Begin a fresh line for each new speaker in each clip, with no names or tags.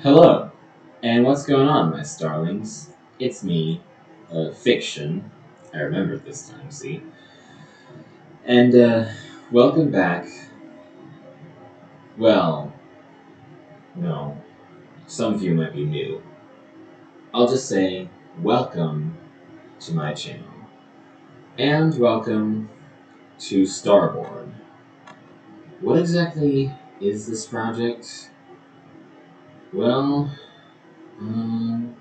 Hello, and what's going on, my starlings? It's me, Fiction. I remembered this time, see? And, welcome back. Well, no, some of you might be new. I'll just say, welcome to my channel. And welcome to Starbourne. What exactly is this project? Well, um,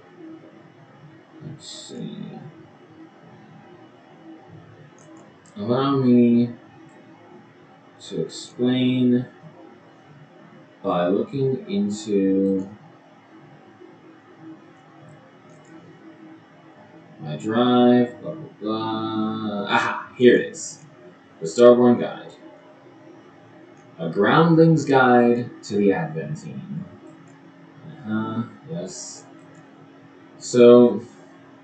let's see. Allow me to explain by looking into my drive, blah blah blah. Aha, here it is. The Starbourne Guide. A groundling's guide to the Advent team. Yes. So,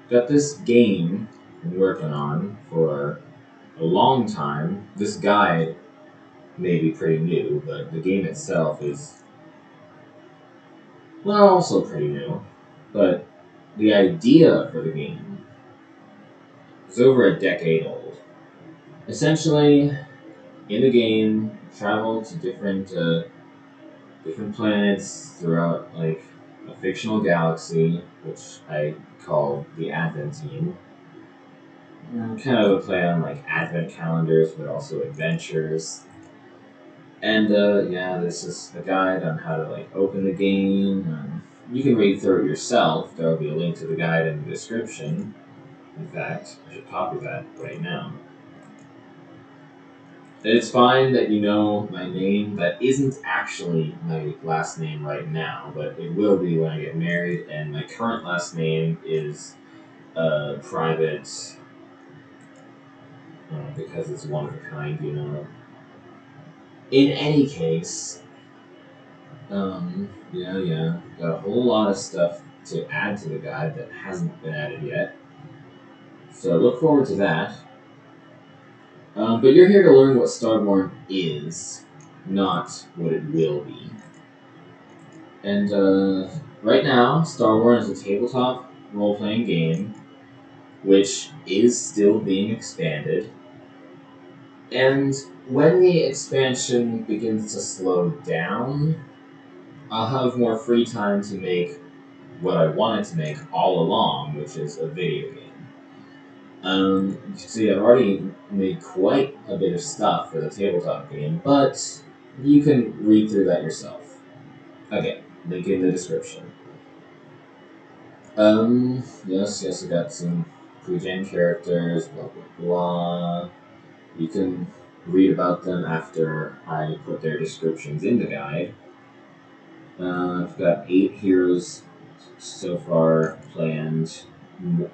got this game I'm working on for a long time. This guide may be pretty new, but the game itself is, well, also pretty new. But the idea for the game is over a decade old. Essentially, in the game, travel to different planets throughout like a fictional galaxy, which I call the Advent Team. Kind of a play on like Advent calendars, but also adventures. And yeah, this is a guide on how to like open the game. You can read through it yourself. There will be a link to the guide in the description. In fact, I should copy that right now. It's fine that you know my name. That isn't actually my last name right now, but it will be when I get married. And my current last name is private because it's one of a kind, you know. In any case, yeah, got a whole lot of stuff to add to the guide that hasn't been added yet. So look forward to that. But you're here to learn what Starbourne is, not what it will be. And right now, Starbourne is a tabletop role-playing game, which is still being expanded. And when the expansion begins to slow down, I'll have more free time to make what I wanted to make all along, which is a video game. You can see I've already made quite a bit of stuff for the tabletop game, but you can read through that yourself. Okay, link in the description. Yes, I got some pre-gen characters, blah blah blah. You can read about them after I put their descriptions in the guide. I've got 8 heroes so far planned,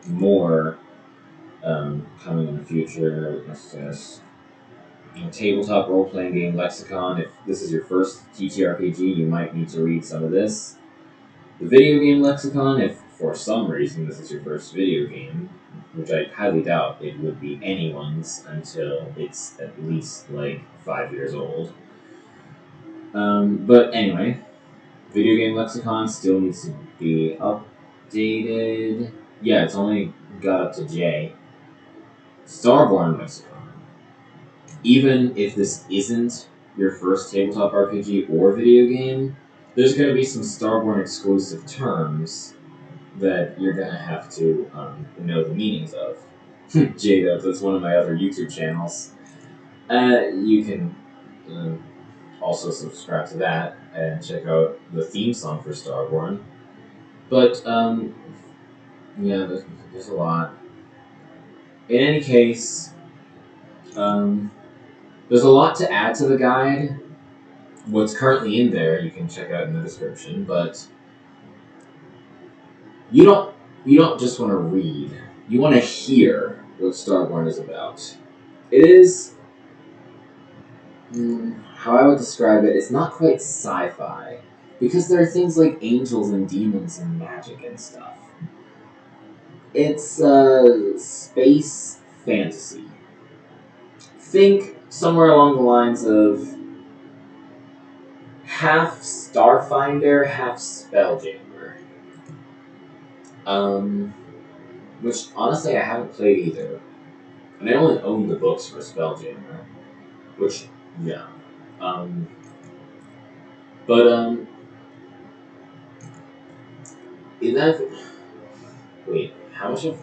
more coming in the future. Yes. A tabletop role-playing game lexicon. If this is your first TTRPG, you might need to read some of this. The video game lexicon, if for some reason this is your first video game, which I highly doubt it would be anyone's until it's at least like 5 years old. But anyway, video game lexicon still needs to be updated. Yeah, it's only got up to J. Starbourne lexicon. Even if this isn't your first tabletop RPG or video game, there's going to be some Starbourne exclusive terms that you're going to have to know the meanings of. J-Dubs, that's one of my other YouTube channels. You can also subscribe to that and check out the theme song for Starbourne. But, yeah, there's a lot. In any case, there's a lot to add to the guide. What's currently in there you can check out in the description, but you don't just want to read. You want to hear what Starbourne is about. It is how I would describe it. It's not quite sci-fi because there are things like angels and demons and magic and stuff. It's space fantasy. Think somewhere along the lines of half Starfinder, half Spelljammer. Which honestly I haven't played either. And I only own the books for Spelljammer. Which, yeah. Um, but, in that... Wait, how much of...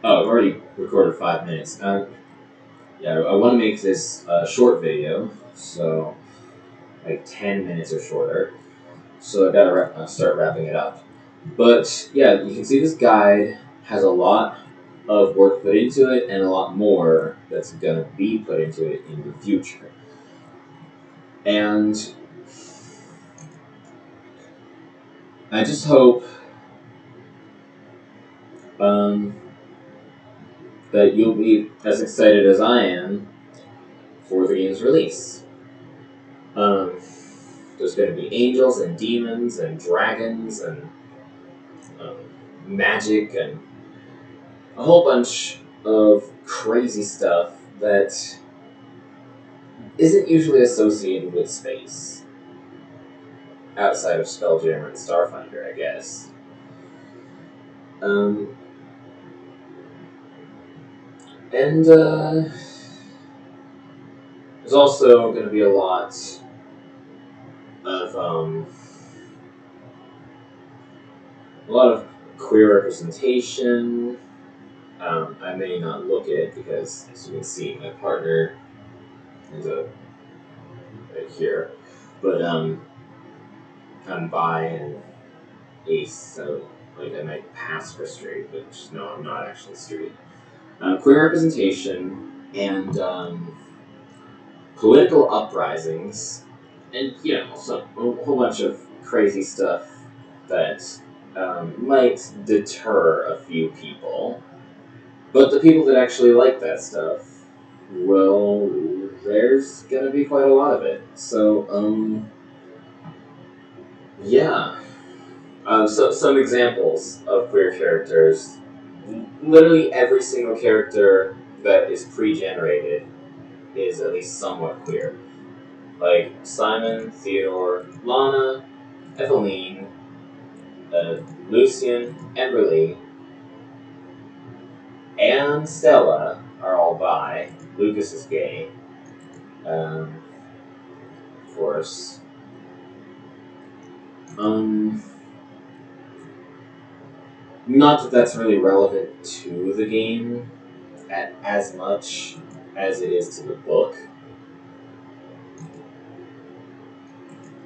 Oh, I've already recorded 5 minutes. Yeah, I want to make this a short video, so like 10 minutes or shorter. So I gotta start wrapping it up. But yeah, you can see this guide has a lot of work put into it and a lot more that's gonna be put into it in the future. And I just hope that you'll be as excited as I am for the game's release. There's going to be angels and demons and dragons and um, magic and a whole bunch of crazy stuff that isn't usually associated with space. Outside of Spelljammer and Starfinder, I guess. And there's also going to be a lot of queer representation. I may not look at it because, as you can see, my partner is right here, but I'm bi and ace, so like I might pass for straight, but no, I'm not actually straight. Queer representation and political uprisings, and a whole bunch of crazy stuff that might deter a few people. But the people that actually like that stuff, well, there's gonna be quite a lot of it. So, yeah. So some examples of queer characters. Literally every single character that is pre-generated is at least somewhat queer. Like Simon, Theodore, Lana, Eveline, Lucian, Emberly, and Stella are all bi. Lucas is gay. Of course. Not that that's really relevant to the game as much as it is to the book.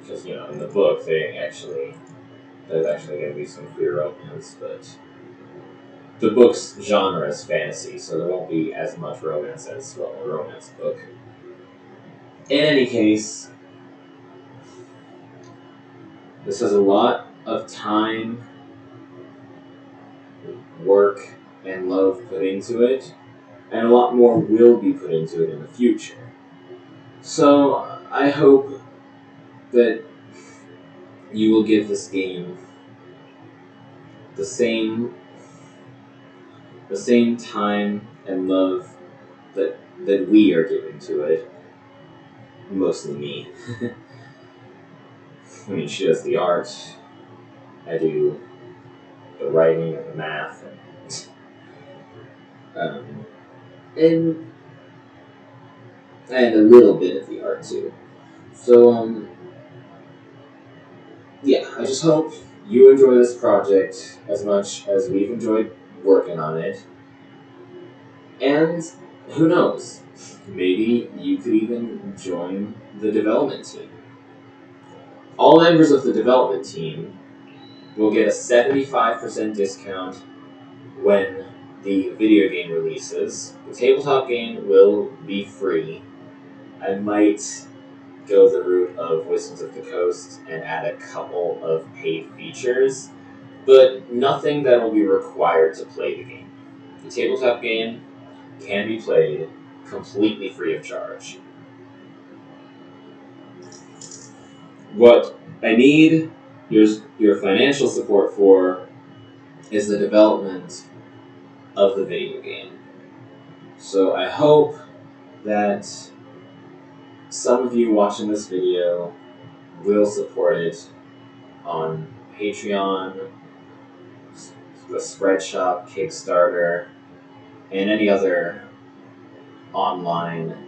Because, in the book, there's actually going to be some queer romance, but the book's genre is fantasy, so there won't be as much romance as, a romance book. In any case, this has a lot of time, work, and love put into it, and a lot more will be put into it in the future. So, I hope that you will give this game the same time and love that we are giving to it. Mostly me. I mean, she does the art, I do the writing and the math, and a little bit of the art too. So, yeah, I just hope you enjoy this project as much as we've enjoyed working on it. And who knows, maybe you could even join the development team. All members of the development team will get a 75% discount when the video game releases. The tabletop game will be free. I might go the route of Wisdoms of the Coast and add a couple of paid features, but nothing that will be required to play the game. The tabletop game can be played completely free of charge. What I need your financial support for is the development of the video game. So I hope that some of you watching this video will support it on Patreon, the Spreadshop, Kickstarter, and any other online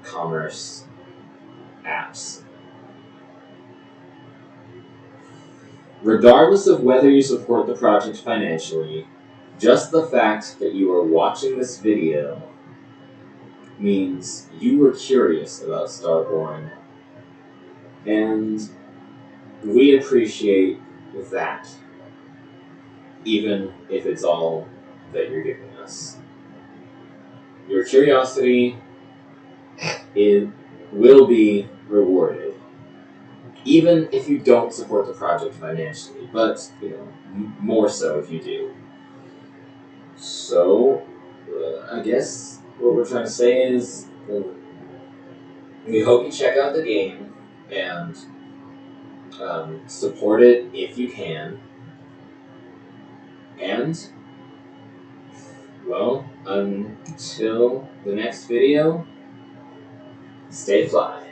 commerce apps. Regardless of whether you support the project financially, just the fact that you are watching this video means you were curious about Starbourne, and we appreciate that, even if it's all that you're giving us. Your curiosity will be rewarded, even if you don't support the project financially, but more so if you do. So, I guess what we're trying to say is we hope you check out the game and support it if you can. And, well, until the next video, stay fly.